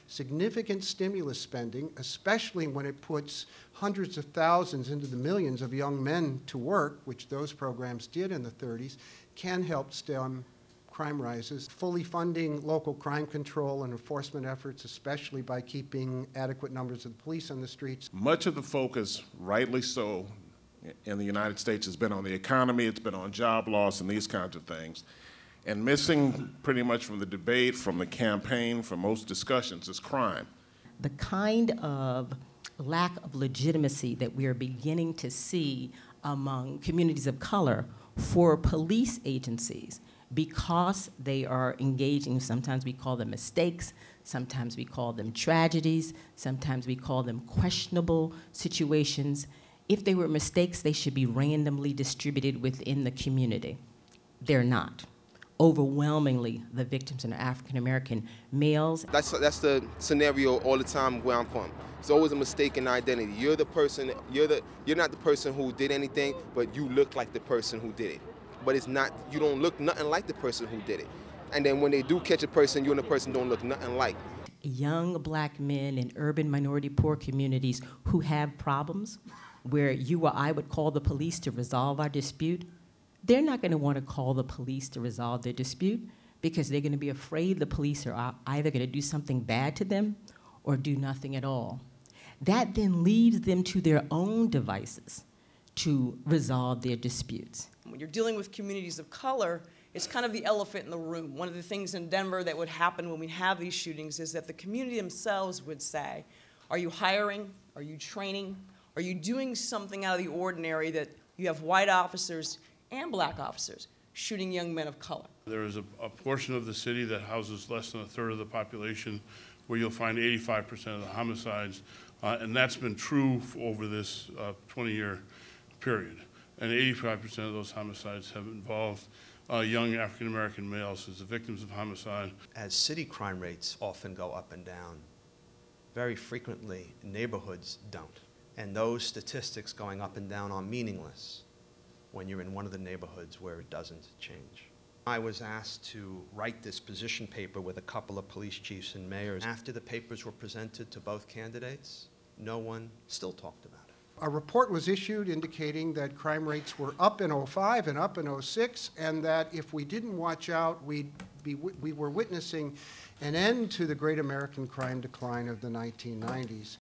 significant stimulus spending, especially when it puts hundreds of thousands into the millions of young men to work, which those programs did in the 30s, can help stem crime rises. Fully funding local crime control and enforcement efforts, especially by keeping adequate numbers of the police on the streets. Much of the focus, rightly so, in the United States has been on the economy, it's been on job loss and these kinds of things. And missing pretty much from the debate, from the campaign, from most discussions is crime. The kind of lack of legitimacy that we are beginning to see among communities of color for police agencies, because they are engaging, sometimes we call them mistakes, sometimes we call them tragedies, sometimes we call them questionable situations. If they were mistakes, they should be randomly distributed within the community. They're not. Overwhelmingly, the victims are African-American males. That's the scenario all the time where I'm from. It's always a mistaken identity. You're the person, you're not the person who did anything, but you look like the person who did it. But it's not, you don't look nothing like the person who did it. And then when they do catch a person, you and the person don't look nothing like. Young black men in urban minority poor communities who have problems where you or I would call the police to resolve our dispute, they're not going to want to call the police to resolve their dispute because they're going to be afraid the police are either going to do something bad to them or do nothing at all. That then leaves them to their own devices to resolve their disputes. When you're dealing with communities of color, it's kind of the elephant in the room. One of the things in Denver that would happen when we have these shootings is that the community themselves would say, are you hiring? Are you training? Are you doing something out of the ordinary that you have white officers and black officers shooting young men of color? There is a portion of the city that houses less than a third of the population where you'll find 85% of the homicides, and that's been true over this 20-year period. And 85% of those homicides have involved young African-American males as the victims of homicide. As city crime rates often go up and down, very frequently neighborhoods don't. And those statistics going up and down are meaningless when you're in one of the neighborhoods where it doesn't change. I was asked to write this position paper with a couple of police chiefs and mayors. After the papers were presented to both candidates, no one still talked about it. A report was issued indicating that crime rates were up in '05 and up in '06, and that if we didn't watch out, we were witnessing an end to the great American crime decline of the 1990s.